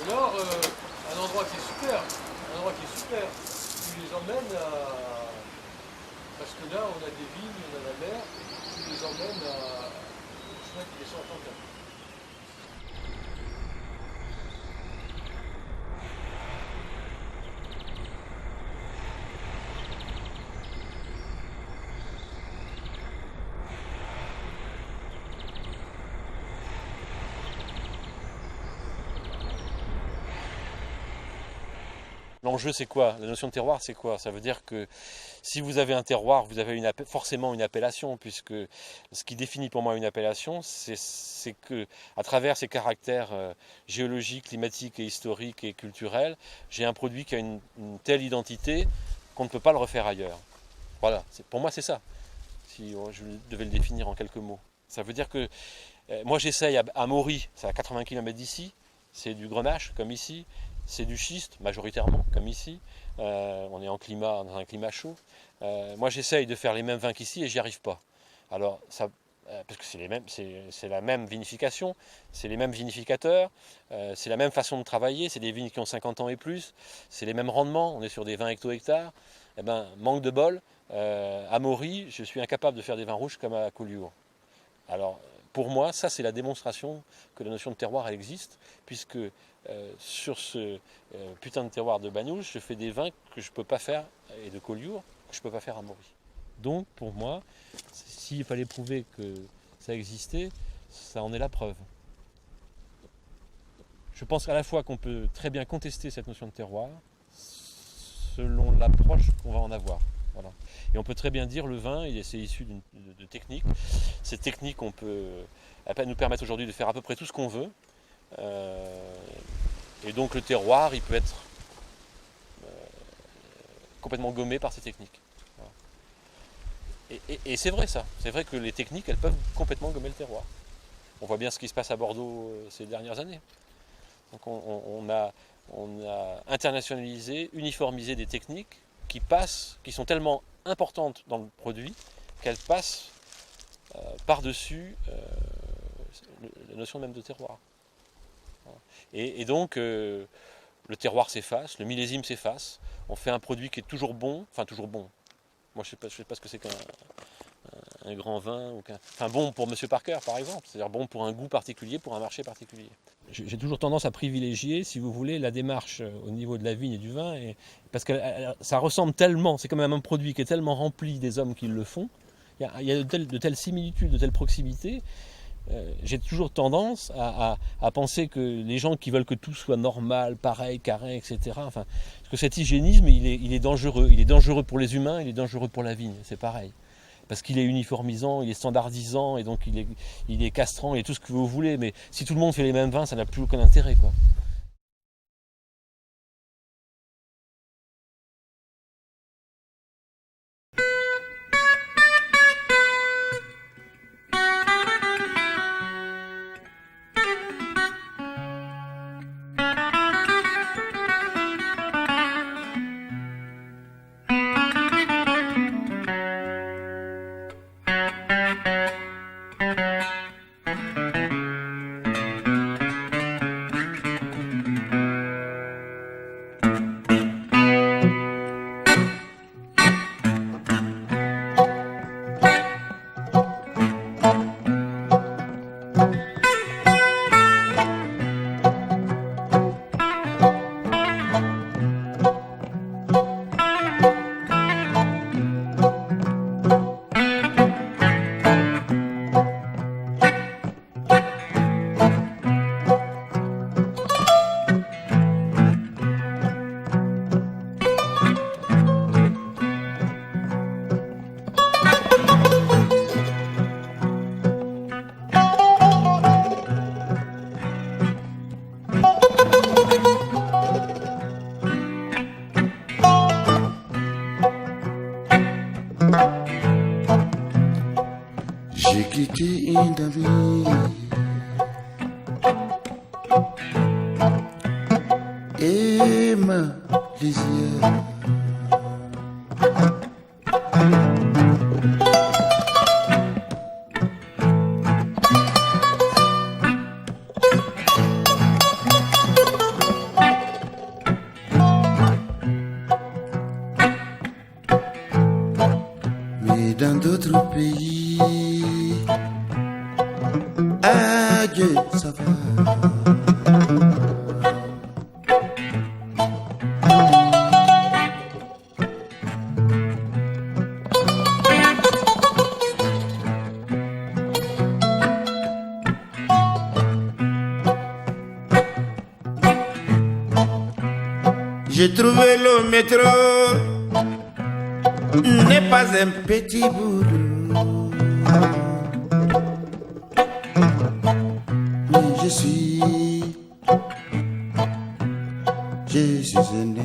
Alors, un endroit qui est super, tu les emmènes à... Parce que là, on a des vignes, on a la mer, tu les emmènes à... Le chemin qui descend en Cantal. L'enjeu, c'est quoi? La notion de terroir, c'est quoi? Ça veut dire que si vous avez un terroir, vous avez forcément une appellation, puisque ce qui définit pour moi une appellation, c'est que, à travers ses caractères géologiques, climatiques et historiques et culturels, j'ai un produit qui a une telle identité qu'on ne peut pas le refaire ailleurs. Voilà, pour moi, c'est ça, si je devais le définir en quelques mots. Ça veut dire que moi, j'essaye à Maury, c'est à 80 km d'ici, c'est du grenache, comme ici. C'est du schiste, majoritairement, comme ici. On est dans un climat chaud. Moi, j'essaye de faire les mêmes vins qu'ici et j'y arrive pas. Alors, parce que c'est la même vinification, c'est les mêmes vinificateurs, c'est la même façon de travailler, c'est des vignes qui ont 50 ans et plus, c'est les mêmes rendements, on est sur des 20 hecto-hectares. Eh ben, manque de bol, à Maury, je suis incapable de faire des vins rouges comme à Collioure. Alors, pour moi, ça, c'est la démonstration que la notion de terroir, elle existe, puisque sur ce putain de terroir de Banouche, je fais des vins que je ne peux pas faire, et de Collioure, que je ne peux pas faire à Maury. Donc, pour moi, s'il fallait prouver que ça existait, ça en est la preuve. Je pense à la fois qu'on peut très bien contester cette notion de terroir, selon l'approche qu'on va en avoir. Voilà. Et on peut très bien dire le vin, c'est issu de techniques. Ces techniques, elles nous permettent aujourd'hui de faire à peu près tout ce qu'on veut. Et donc le terroir, il peut être complètement gommé par ces techniques. Voilà. Et c'est vrai ça. C'est vrai que les techniques, elles peuvent complètement gommer le terroir. On voit bien ce qui se passe à Bordeaux ces dernières années. Donc on a internationalisé, uniformisé des techniques qui sont tellement importantes dans le produit qu'elles passent par-dessus la notion même de terroir. Voilà. Et donc le terroir s'efface, le millésime s'efface, on fait un produit qui est toujours bon. Moi je sais pas ce que c'est qu'un grand vin, bon pour Monsieur Parker par exemple, c'est-à-dire bon pour un goût particulier, pour un marché particulier. J'ai toujours tendance à privilégier, si vous voulez, la démarche au niveau de la vigne et du vin, parce que ça ressemble tellement, c'est quand même un produit qui est tellement rempli des hommes qui le font, il y a de telles similitudes, de telles proximités. J'ai toujours tendance à penser que les gens qui veulent que tout soit normal, pareil, carré, etc., parce que cet hygiénisme, il est dangereux. Il est dangereux pour les humains, il est dangereux pour la vigne, c'est pareil. Parce qu'il est uniformisant, il est standardisant, et donc il est castrant, il est tout ce que vous voulez. Mais si tout le monde fait les mêmes vins, ça n'a plus aucun intérêt, quoi. J'ai quitté une amie et ma lisière. Mais dans d'autres pays, adieu, ça va. J'ai trouvé le métro, n'est pas un petit boulot. Mais je suis un air.